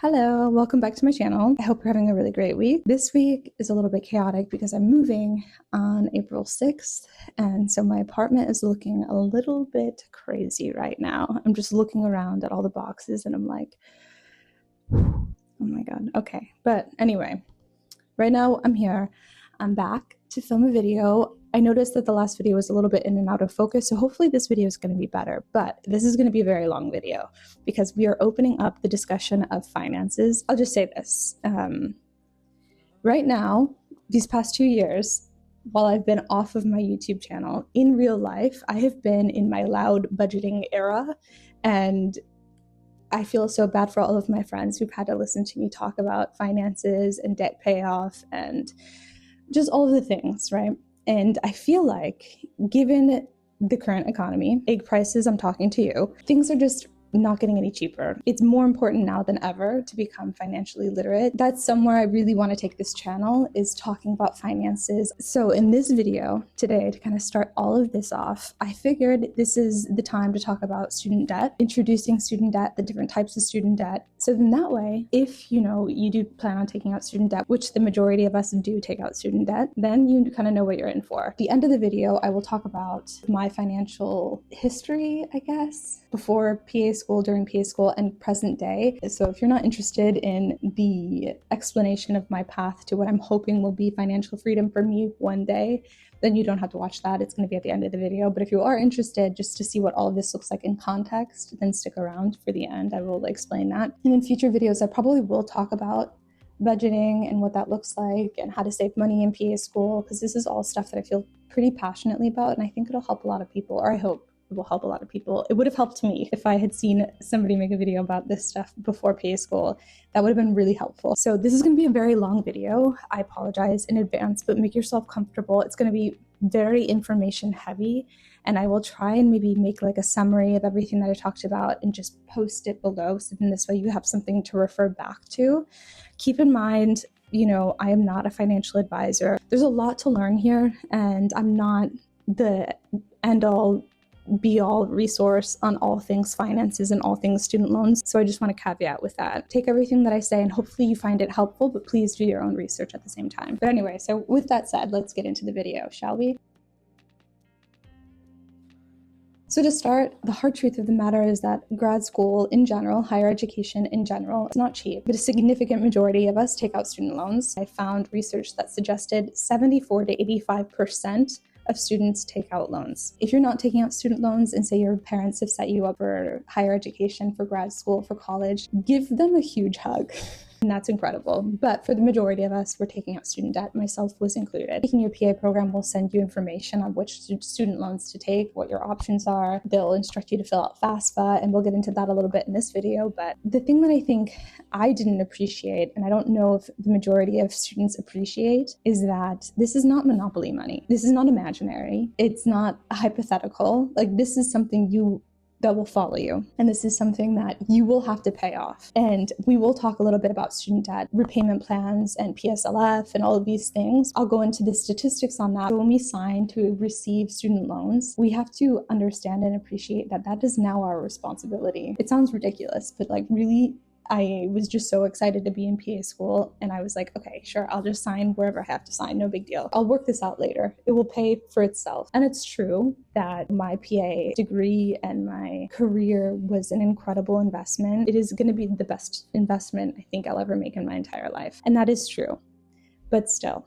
Hello, welcome back to my channel. I hope you're having a really great week. This week is a little bit chaotic because I'm moving on April 6th, and so my apartment is looking a little bit crazy right now. I'm just looking around at all the boxes and I'm like, oh my God, okay. But anyway, right now I'm here. I'm back to film a video. I noticed that the last video was a little bit in and out of focus, so hopefully this video is going to be better, but this is going to be a very long video because we are opening up the discussion of finances. I'll just say this. Right now, these past 2 years, while I've been off of my YouTube channel, in real life, I have been in my loud budgeting era, and I feel so bad for all of my friends who've had to listen to me talk about finances and debt payoff and just all of the things, right? And I feel like, given the current economy, egg prices, I'm talking to you, things are just not getting any cheaper. It's more important now than ever to become financially literate. That's somewhere I really want to take this channel, is talking about finances. So in this video today, to kind of start all of this off, I figured this is the time to talk about student debt, introducing student debt, the different types of student debt. So then that way, if you do plan on taking out student debt, which the majority of us do take out student debt, then you kind of know what you're in for. At the end of the video, I will talk about my financial history, I guess, before PA school, during PA school, and present day. So if you're not interested in the explanation of my path to what I'm hoping will be financial freedom for me one day, then you don't have to watch that. It's going to be at the end of the video. But if you are interested just to see what all of this looks like in context, then stick around for the end. I will explain that. And in future videos, I probably will talk about budgeting and what that looks like and how to save money in PA school, because this is all stuff that I feel pretty passionately about, and I think it'll help a lot of people, or I hope it will help a lot of people. It would have helped me if I had seen somebody make a video about this stuff before PA school. That would have been really helpful. So this is going to be a very long video. I apologize in advance, but make yourself comfortable. It's going to be very information heavy, and I will try and maybe make like a summary of everything that I talked about and just post it below, so then this way you have something to refer back to. Keep in mind, I am not a financial advisor. There's a lot to learn here, and I'm not the end-all be-all resource on all things finances and all things student loans. So I just want to caveat with that. Take everything that I say and hopefully you find it helpful, but please do your own research at the same time. But anyway, so with that said, let's get into the video, shall we? So to start, the hard truth of the matter is that grad school in general, higher education in general, is not cheap, but a significant majority of us take out student loans. I found research that suggested 74 to 85% of students take out loans. If you're not taking out student loans and say your parents have set you up for higher education, for grad school, for college, give them a huge hug. And that's incredible. But for the majority of us, we're taking out student debt, myself was included. Taking your PA program will send you information on which student loans to take, what your options are. They'll instruct you to fill out FAFSA, and we'll get into that a little bit in this video. But the thing that I think I didn't appreciate, and I don't know if the majority of students appreciate, is that this is not monopoly money. This is not imaginary. It's not hypothetical. Like, this is something that will follow you. And this is something that you will have to pay off. And we will talk a little bit about student debt, repayment plans, and PSLF, and all of these things. I'll go into the statistics on that. When we sign to receive student loans, we have to understand and appreciate that that is now our responsibility. It sounds ridiculous, but like, really, I was just so excited to be in PA school, and I was like, okay, sure, I'll just sign wherever I have to sign, no big deal. I'll work this out later. It will pay for itself. And it's true that my PA degree and my career was an incredible investment. It is going to be the best investment I think I'll ever make in my entire life. And that is true. But still,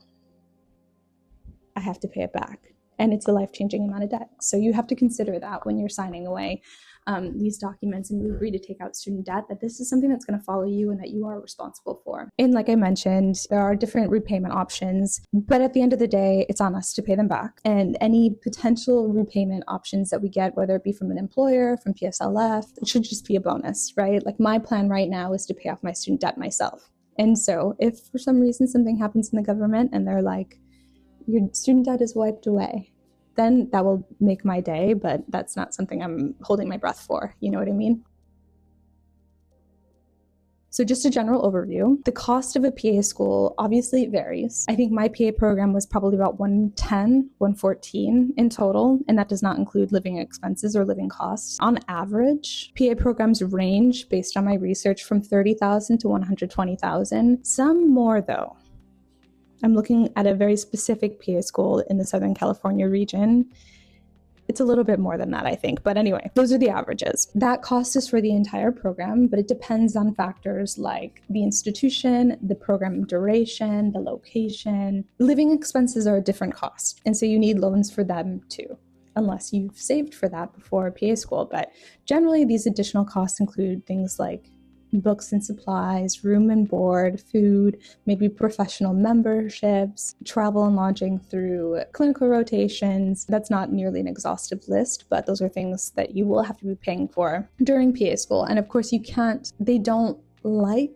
I have to pay it back. And it's a life-changing amount of debt. So you have to consider that when you're signing away these documents and you agree to take out student debt, that this is something that's going to follow you and that you are responsible for. And like I mentioned, there are different repayment options, but at the end of the day, it's on us to pay them back. And any potential repayment options that we get, whether it be from an employer, from PSLF, it should just be a bonus, right? Like, my plan right now is to pay off my student debt myself. And so if for some reason something happens in the government and they're like, your student debt is wiped away, then that will make my day, but that's not something I'm holding my breath for. You know what I mean? So just a general overview, the cost of a PA school obviously varies. I think my PA program was probably about 110, 114 in total, and that does not include living expenses or living costs. On average, PA programs range, based on my research, from $30,000 to $120,000. Some more though. I'm looking at a very specific PA school in the Southern California region. It's a little bit more than that, I think. But anyway, those are the averages. That cost is for the entire program, but it depends on factors like the institution, the program duration, the location. Living expenses are a different cost, and so you need loans for them too, unless you've saved for that before PA school. But generally, these additional costs include things like books and supplies, room and board, food, maybe professional memberships, travel and lodging through clinical rotations. That's not nearly an exhaustive list, but those are things that you will have to be paying for during PA school. And of course, they don't like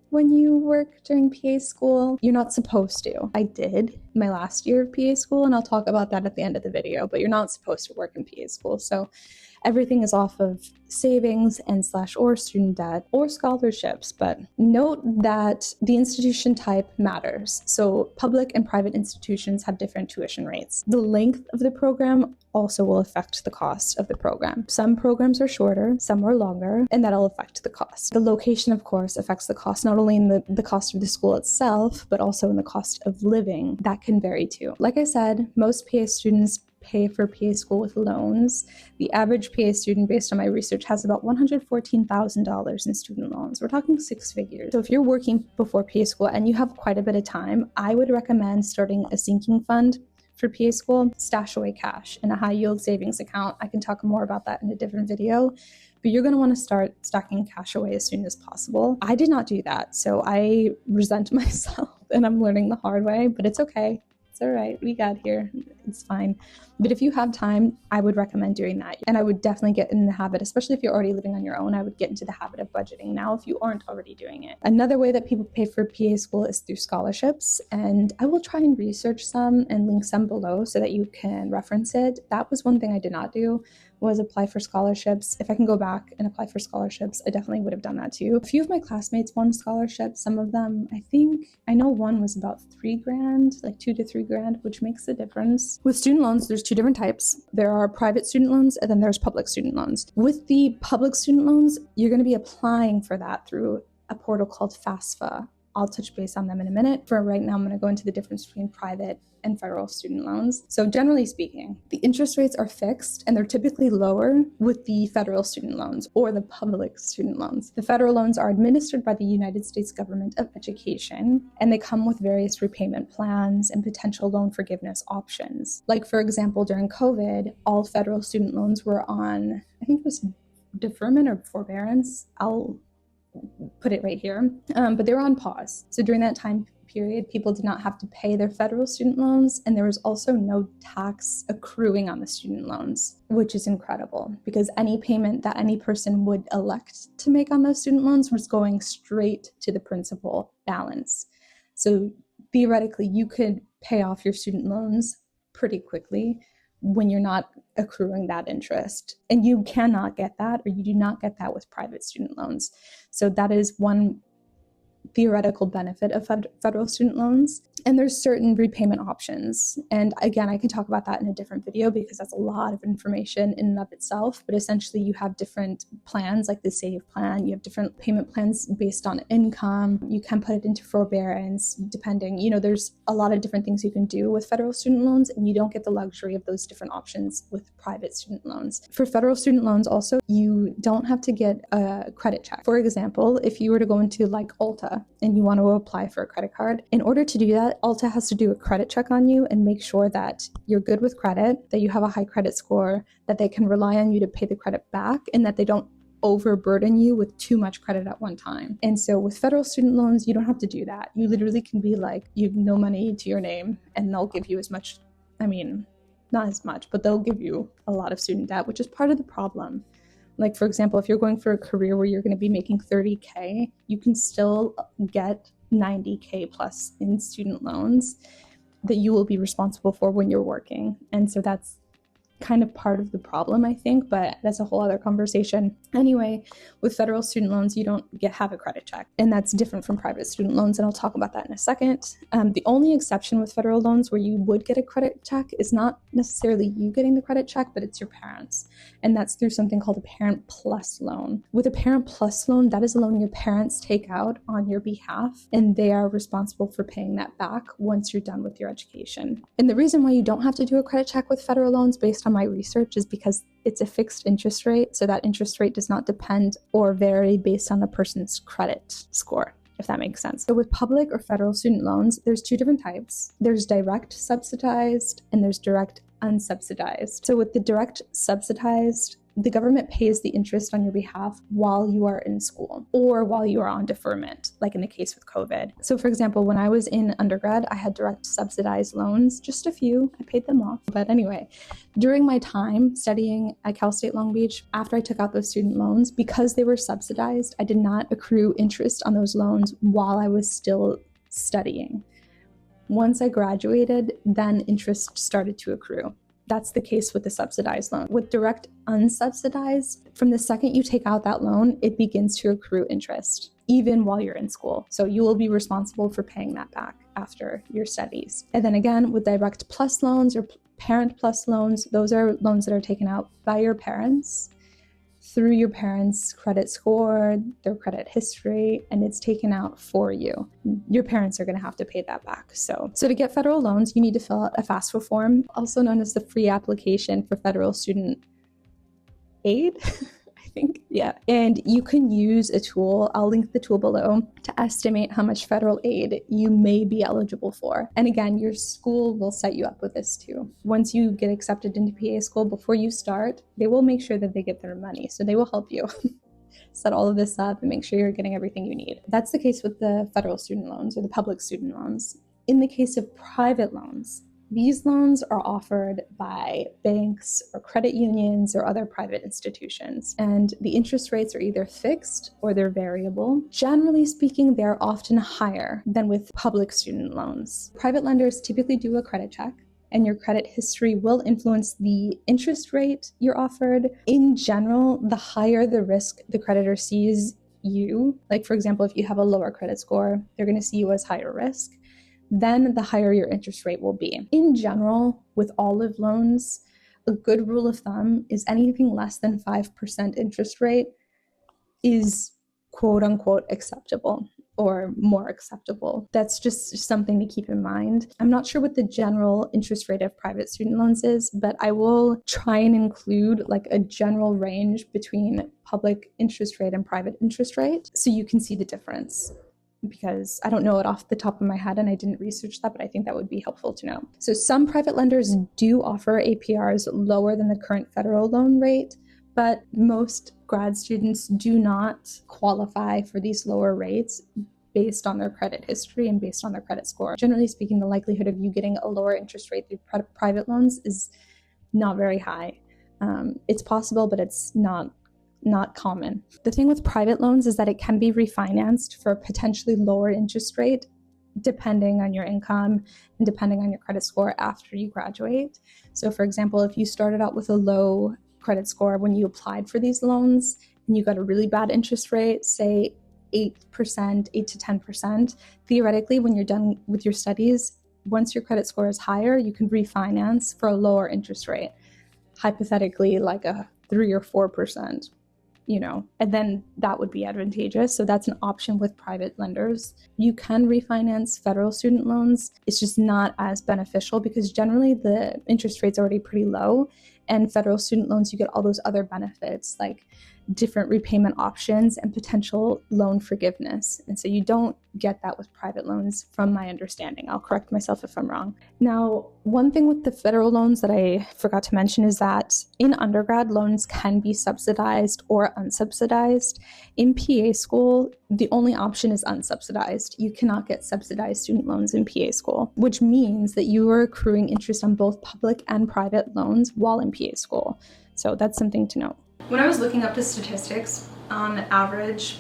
when you work during PA school. You're not supposed to. I did my last year of PA school, and I'll talk about that at the end of the video, but you're not supposed to work in PA school. So everything is off of savings and / or student debt or scholarships. But note that the institution type matters. So public and private institutions have different tuition rates. The length of the program also will affect the cost of the program. Some programs are shorter, some are longer, and that'll affect the cost. The location, of course, affects the cost, not only in the cost of the school itself, but also in the cost of living. That can vary too. Like I said, most PA students pay for PA school with loans. The average PA student, based on my research, has about $114,000 in student loans. We're talking 6 figures. So if you're working before PA school and you have quite a bit of time, I would recommend starting a sinking fund for PA school. Stash away cash in a high yield savings account. I can talk more about that in a different video, but you're going to want to start stacking cash away as soon as possible. I did not do that, so I resent myself and I'm learning the hard way, but it's okay. It's all right. We got here. It's fine. But if you have time, I would recommend doing that. And I would definitely get in the habit, especially if you're already living on your own, I would get into the habit of budgeting now if you aren't already doing it. Another way that people pay for PA school is through scholarships. And I will try and research some and link some below so that you can reference it. That was one thing I did not do, was apply for scholarships. If I can go back and apply for scholarships, I definitely would have done that too. A few of my classmates won scholarships. Some of them, I know one was about $3,000, like $2,000 to $3,000, which makes a difference. With student loans, there's two different types. There are private student loans and then there's public student loans. With the public student loans, you're going to be applying for that through a portal called FAFSA. I'll touch base on them in a minute. For right now, I'm going to go into the difference between private and federal student loans. So generally speaking, the interest rates are fixed and they're typically lower with the federal student loans or the public student loans. The federal loans are administered by the United States Government of Education, and they come with various repayment plans and potential loan forgiveness options. Like, for example, during COVID, all federal student loans were on, I think it was deferment or forbearance. I'll put it right here, but they were on pause. So during that time period, people did not have to pay their federal student loans, and there was also no tax accruing on the student loans, which is incredible because any payment that any person would elect to make on those student loans was going straight to the principal balance. So theoretically, you could pay off your student loans pretty quickly when you're not accruing that interest. And you cannot get that, or you do not get that with private student loans. So that is one theoretical benefit of federal student loans. And there's certain repayment options. And again, I can talk about that in a different video because that's a lot of information in and of itself. But essentially, you have different plans, like the SAVE plan. You have different payment plans based on income. You can put it into forbearance, depending. There's a lot of different things you can do with federal student loans, and you don't get the luxury of those different options with private student loans. For federal student loans also, you don't have to get a credit check. For example, if you were to go into like Ulta and you want to apply for a credit card, in order to do that, Ulta has to do a credit check on you and make sure that you're good with credit, that you have a high credit score, that they can rely on you to pay the credit back, and that they don't overburden you with too much credit at one time. And so with federal student loans, you don't have to do that. You literally can be like, you have no money to your name, and they'll give you as much, not as much, but they'll give you a lot of student debt, which is part of the problem. Like, for example, if you're going for a career where you're going to be making $30K, you can still get $90K plus in student loans that you will be responsible for when you're working. And so that's kind of part of the problem, I think, but that's a whole other conversation. Anyway, with federal student loans, you don't have a credit check, and that's different from private student loans, and I'll talk about that in a second. The only exception with federal loans where you would get a credit check is not necessarily you getting the credit check, but it's your parents, and that's through something called a Parent Plus loan. With a Parent Plus loan, that is a loan your parents take out on your behalf, and they are responsible for paying that back once you're done with your education. And the reason why you don't have to do a credit check with federal loans, based on my research, is because it's a fixed interest rate, so that interest rate does not depend or vary based on a person's credit score, if that makes sense. So with public or federal student loans, there's two different types. There's direct subsidized and there's direct unsubsidized. So with the direct subsidized, the government pays the interest on your behalf while you are in school or while you are on deferment, like in the case with COVID. So for example, when I was in undergrad, I had direct subsidized loans, just a few. I paid them off. But anyway, during my time studying at Cal State Long Beach, after I took out those student loans, because they were subsidized, I did not accrue interest on those loans while I was still studying. Once I graduated, then interest started to accrue. That's the case with the subsidized loan. With direct unsubsidized, from the second you take out that loan, it begins to accrue interest, even while you're in school. So you will be responsible for paying that back after your studies. And then again, with direct plus loans or Parent Plus loans, those are loans that are taken out by your parents through your parents' credit score, their credit history, and it's taken out for you. Your parents are going to have to pay that back. So to get federal loans, you need to fill out a FAFSA form, also known as the free application for federal student aid. I think, yeah. And you can use a tool, I'll link the tool below, to estimate how much federal aid you may be eligible for. And again, your school will set you up with this too. Once you get accepted into PA school, before you start, they will make sure that they get their money. So they will help you set all of this up and make sure you're getting everything you need. That's the case with the federal student loans or the public student loans. In the case of private loans, these loans are offered by banks or credit unions or other private institutions, and the interest rates are either fixed or they're variable. Generally speaking, they're often higher than with public student loans. Private lenders typically do a credit check, and your credit history will influence the interest rate you're offered. In general, the higher the risk the creditor sees you, like for example, if you have a lower credit score, they're going to see you as higher risk, then the higher your interest rate will be. In general, with olive loans, a good rule of thumb is anything less than 5% interest rate is quote unquote acceptable or more acceptable. That's just something to keep in mind. I'm not sure what the general interest rate of private student loans is, but I will try and include like a general range between public interest rate and private interest rate so you can see the difference, because I don't know it off the top of my head and I didn't research that, but I think that would be helpful to know. So some private lenders do offer APRs lower than the current federal loan rate, but most grad students do not qualify for these lower rates based on their credit history and based on their credit score. Generally speaking, the likelihood of you getting a lower interest rate through private loans is not very high. It's possible, but it's not common. The thing with private loans is that it can be refinanced for a potentially lower interest rate depending on your income and depending on your credit score after you graduate. So for example, if you started out with a low credit score when you applied for these loans and you got a really bad interest rate, say 8%, 8 to 10%, theoretically when you're done with your studies, once your credit score is higher, you can refinance for a lower interest rate, hypothetically like a 3 or 4%. And then that would be advantageous. So that's an option with private lenders. You can refinance federal student loans. It's just not as beneficial because generally the interest rate's already pretty low, and federal student loans, you get all those other benefits like different repayment options and potential loan forgiveness. And so you don't get that with private loans from my understanding. I'll correct myself if I'm wrong. Now, one thing with the federal loans that I forgot to mention is that in undergrad, loans can be subsidized or unsubsidized. In PA school, the only option is unsubsidized. You cannot get subsidized student loans in PA school, which means that you are accruing interest on both public and private loans while in PA school. So that's something to note. When I was looking up the statistics, on average,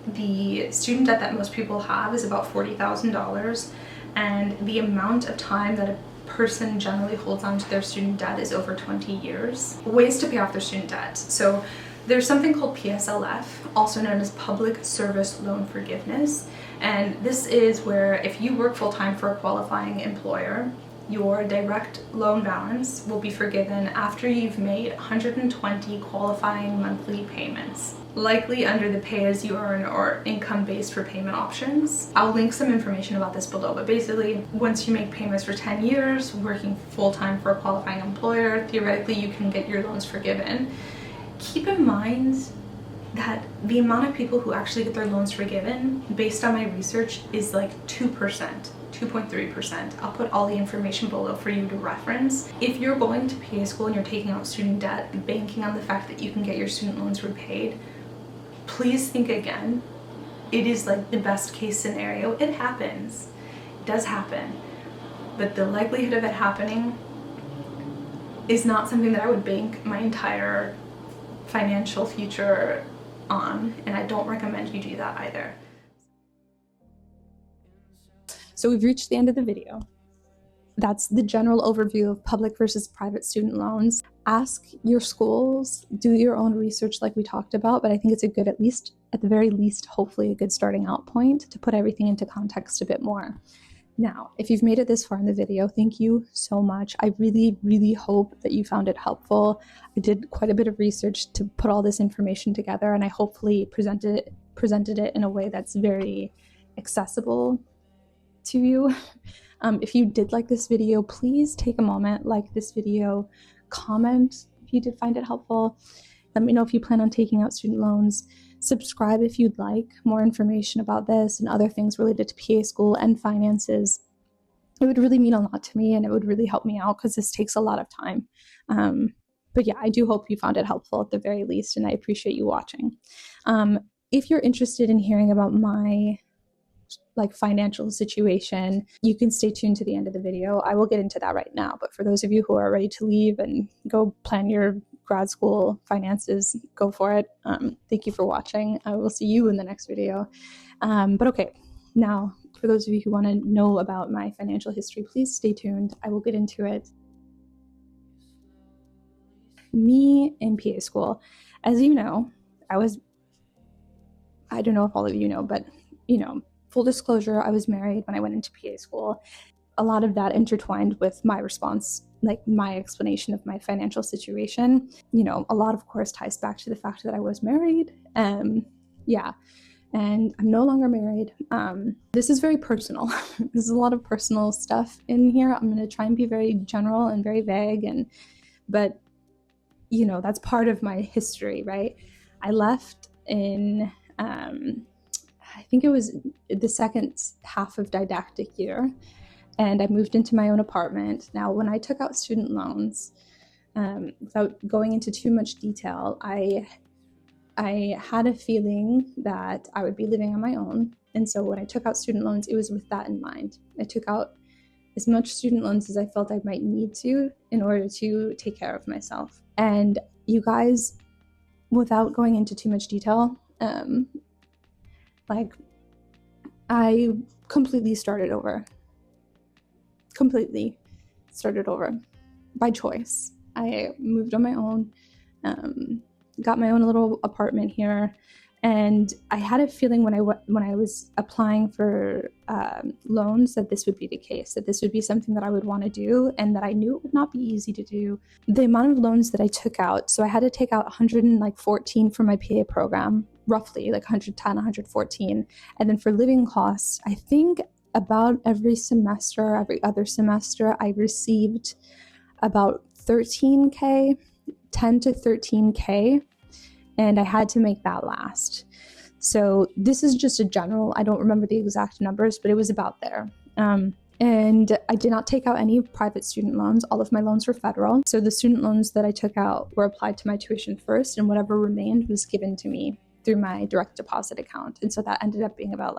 the student debt that most people have is about $40,000, and the amount of time that a person generally holds on to their student debt is over 20 years. Ways to pay off their student debt. So there's something called PSLF, also known as Public Service Loan Forgiveness. And this is where if you work full-time for a qualifying employer, your direct loan balance will be forgiven after you've made 120 qualifying monthly payments, likely under the pay-as-you-earn or income-based repayment options. I'll link some information about this below, but basically, once you make payments for 10 years, working full-time for a qualifying employer, theoretically you can get your loans forgiven. Keep in mind that the amount of people who actually get their loans forgiven, based on my research, is like 2%, 2.3%. I'll put all the information below for you to reference. If you're going to PA school and you're taking out student debt, banking on the fact that you can get your student loans repaid, please think again. It is like the best case scenario. It happens. It does happen. But the likelihood of it happening is not something that I would bank my entire financial future on, and I don't recommend you do that either. So we've reached the end of the video. That's the general overview of public versus private student loans. Ask your schools, do your own research like we talked about, but I think it's a good, at the very least, hopefully a good starting out point to put everything into context a bit more. Now, if you've made it this far in the video, thank you so much. I really, really hope that you found it helpful. I did quite a bit of research to put all this information together, and I hopefully presented it in a way that's very accessible to you. If you did like this video, please take a moment, like this video, comment if you did find it helpful. Let me know if you plan on taking out student loans. Subscribe if you'd like more information about this and other things related to PA school and finances. It would really mean a lot to me, and it would really help me out because this takes a lot of time. But yeah, I do hope you found it helpful at the very least, and I appreciate you watching. If you're interested in hearing about my financial situation, you can stay tuned to the end of the video. I will get into that right now, but for those of you who are ready to leave and go plan your grad school finances, go for it. Thank you for watching. I will see you in the next video. But okay, now for those of you who want to know about my financial history, please stay tuned. I will get into it. Me in PA school, as you know, I don't know if all of you know, but full disclosure, I was married when I went into PA school. A lot of that intertwined with my response, my explanation of my financial situation. A lot, of course, ties back to the fact that I was married. Yeah, and I'm no longer married. This is very personal. There's a lot of personal stuff in here. I'm going to try and be very general and very vague, but that's part of my history, right? I left in I think it was the second half of didactic year, and I moved into my own apartment. Now, when I took out student loans, without going into too much detail, I had a feeling that I would be living on my own. And so when I took out student loans, it was with that in mind. I took out as much student loans as I felt I might need to in order to take care of myself. And you guys, without going into too much detail, I completely started over by choice. I moved on my own, got my own little apartment here, and I had a feeling when I was applying for loans that this would be the case, that this would be something that I would want to do, and that I knew it would not be easy to do. The amount of loans that I took out, so I had to take out 114 for my PA program, roughly 110, 114, and then for living costs, I think about every other semester, I received about 13K, 10 to 13K, and I had to make that last. So this is just a general, I don't remember the exact numbers, but it was about there. And I did not take out any private student loans. All of my loans were federal. So the student loans that I took out were applied to my tuition first, and whatever remained was given to me through my direct deposit account. And so that ended up being about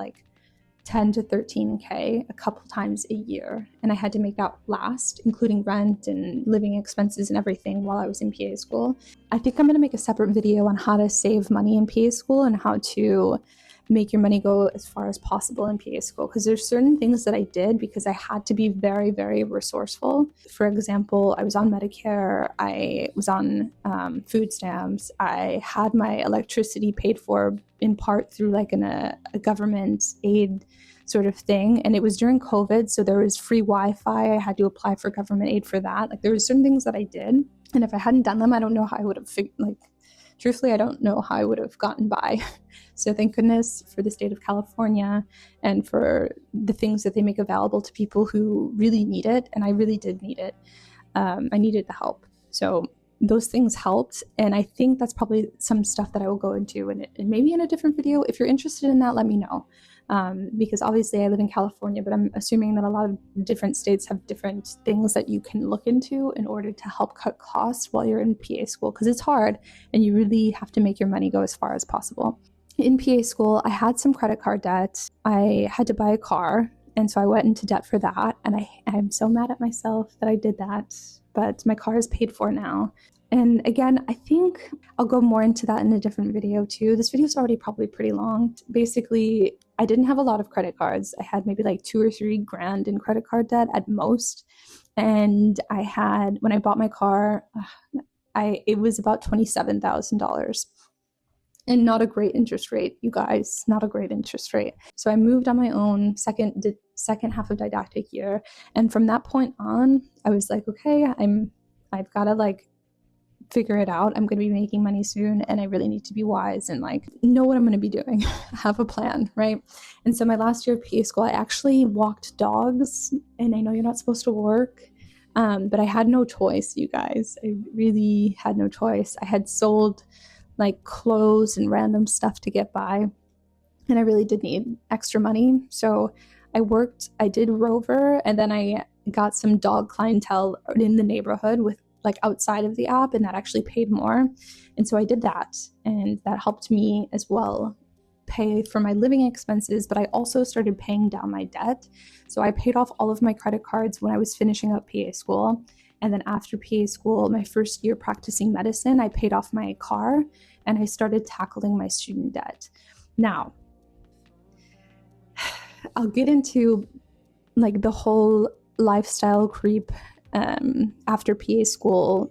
10 to 13K a couple times a year. And I had to make that last, including rent and living expenses and everything while I was in PA school. I think I'm going to make a separate video on how to save money in PA school and how to make your money go as far as possible in PA school, because there's certain things that I did because I had to be very, very resourceful. For example, I was on Medicare, I was on food stamps, I had my electricity paid for in part through like a government aid sort of thing, and it was during COVID, so there was free Wi-Fi. I had to apply for government aid for that. Like there were certain things that I did, and if I hadn't done them, I don't know how I would have truthfully, I don't know how I would have gotten by. So thank goodness for the state of California and for the things that they make available to people who really need it. And I really did need it. I needed the help. So those things helped. And I think that's probably some stuff that I will go into and maybe in a different video. If you're interested in that, let me know. Because obviously I live in California, but I'm assuming that a lot of different states have different things that you can look into in order to help cut costs while you're in PA school, because it's hard and you really have to make your money go as far as possible. In PA school, I had some credit card debt. I had to buy a car, and so I went into debt for that, and I'm so mad at myself that I did that, but my car is paid for now. And again, I think I'll go more into that in a different video too. This video is already probably pretty long. Basically, I didn't have a lot of credit cards. I had maybe like $2 or $3 grand in credit card debt at most. And I had, when I bought my car, it was about $27,000. And not a great interest rate, you guys, not a great interest rate. So I moved on my own second half of didactic year. And from that point on, I was like, okay, I've got to like figure it out. I'm going to be making money soon, and I really need to be wise and like know what I'm going to be doing, have a plan, right? And so my last year of PA school, I actually walked dogs, and I know you're not supposed to work, but I had no choice, you guys. I really had no choice. I had sold like clothes and random stuff to get by, and I really did need extra money. So I did Rover, and then I got some dog clientele in the neighborhood with like outside of the app, and that actually paid more. And so I did that, and that helped me as well pay for my living expenses, but I also started paying down my debt. So I paid off all of my credit cards when I was finishing up PA school. And then after PA school, my first year practicing medicine, I paid off my car and I started tackling my student debt. Now, I'll get into like the whole lifestyle creep after PA school,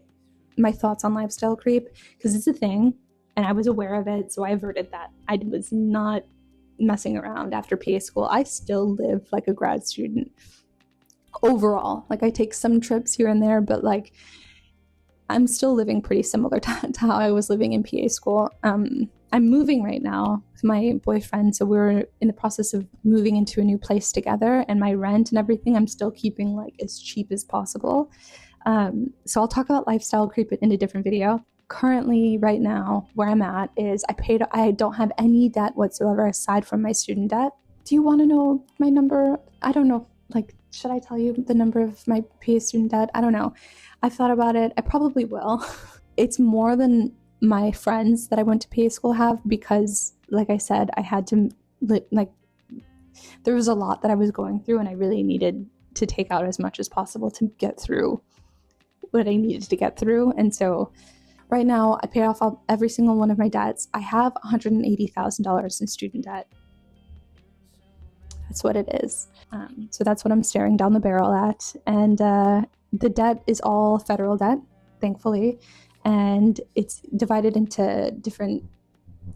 my thoughts on lifestyle creep, because it's a thing and I was aware of it. So I averted that. I was not messing around after PA school. I still live like a grad student overall. Like I take some trips here and there, but like I'm still living pretty similar to how I was living in PA school. I'm moving right now with my boyfriend, so we're in the process of moving into a new place together, and my rent and everything I'm still keeping like as cheap as possible. So I'll talk about lifestyle creep in a different video. Currently, right now, where I'm at is I don't have any debt whatsoever aside from my student debt. Do you want to know my number? I don't know. Like, should I tell you the number of my PA student debt? I don't know. I've thought about it. I probably will. It's more than my friends that I went to PA school have, because like I said, I had to like there was a lot that I was going through, and I really needed to take out as much as possible to get through what I needed to get through. And so right now I pay off every single one of my debts. I have $180,000 in student debt. That's what it is. So that's what I'm staring down the barrel at. And the debt is all federal debt, thankfully. And it's divided into different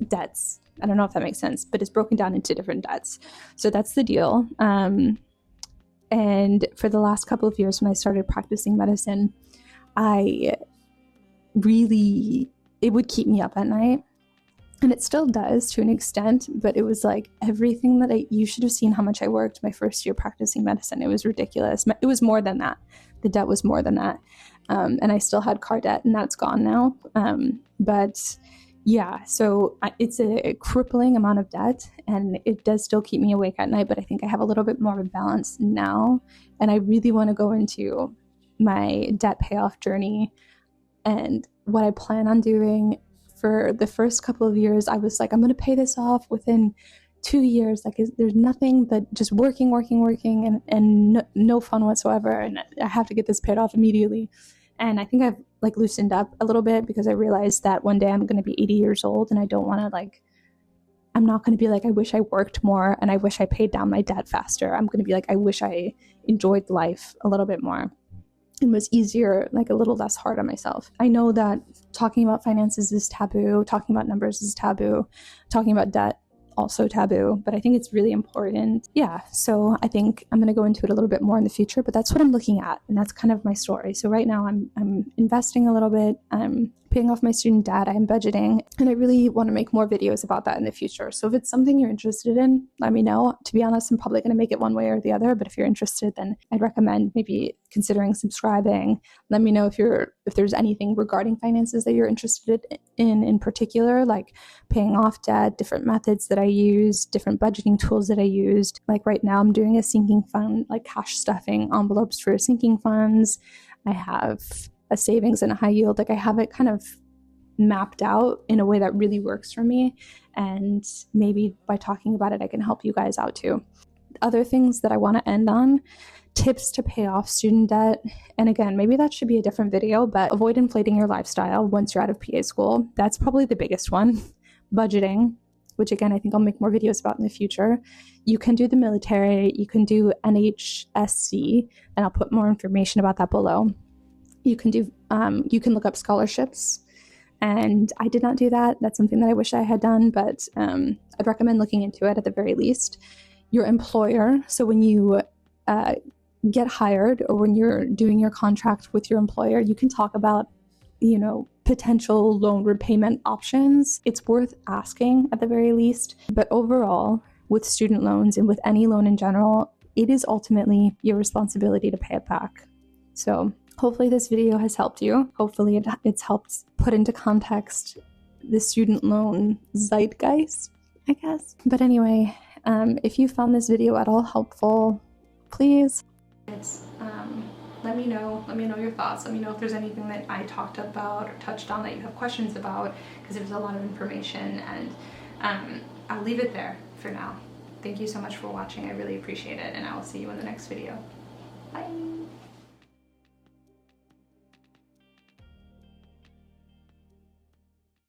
debts. I don't know if that makes sense, but it's broken down into different debts. So that's the deal. And for the last couple of years when I started practicing medicine, it would keep me up at night. And it still does to an extent, but it was like everything that you should have seen how much I worked my first year practicing medicine. It was ridiculous. It was more than that. The debt was more than that. And I still had car debt, and that's gone now. But yeah, so it's a crippling amount of debt, and it does still keep me awake at night, but I think I have a little bit more of a balance now. And I really want to go into my debt payoff journey and what I plan on doing. For the first couple of years, I was like, I'm going to pay this off within 2 years. Like, there's nothing but just working, and no fun whatsoever. And I have to get this paid off immediately. And I think I've like loosened up a little bit, because I realized that one day I'm going to be 80 years old, and I don't want to I'm not going to be like, I wish I worked more and I wish I paid down my debt faster. I'm going to be like, I wish I enjoyed life a little bit more and was easier, like a little less hard on myself. I know that talking about finances is taboo, talking about numbers is taboo, talking about debt also taboo, but I think it's really important. Yeah, so I think I'm going to go into it a little bit more in the future, but that's what I'm looking at, and that's kind of my story. So right now I'm investing a little bit, I'm paying off my student debt, I'm budgeting, and I really want to make more videos about that in the future. So if it's something you're interested in, let me know. To be honest, I'm probably going to make it one way or the other, but if you're interested, then I'd recommend maybe considering subscribing. Let me know if there's anything regarding finances that you're interested in particular, like paying off debt, different methods that I use, different budgeting tools that I used. Like right now I'm doing a sinking fund, like cash stuffing envelopes for sinking funds. I have a savings and a high yield. Like I have it kind of mapped out in a way that really works for me. And maybe by talking about it, I can help you guys out too. Other things that I want to end on: tips to pay off student debt. And again, maybe that should be a different video, but avoid inflating your lifestyle once you're out of PA school. That's probably the biggest one. Budgeting, which again, I think I'll make more videos about in the future. You can do the military, you can do NHSC, and I'll put more information about that below. You can look up scholarships, and I did not do that. That's something that I wish I had done, but I'd recommend looking into it at the very least. Your employer, so when you get hired or when you're doing your contract with your employer, you can talk about, potential loan repayment options. It's worth asking at the very least. But overall, with student loans and with any loan in general, it is ultimately your responsibility to pay it back. So hopefully this video has helped you. Hopefully it's helped put into context the student loan zeitgeist, I guess. But anyway, if you found this video at all helpful, please let me know your thoughts. Let me know if there's anything that I talked about or touched on that you have questions about, because there's a lot of information, and I'll leave it there for now. Thank you so much for watching. I really appreciate it, and I will see you in the next video. Bye.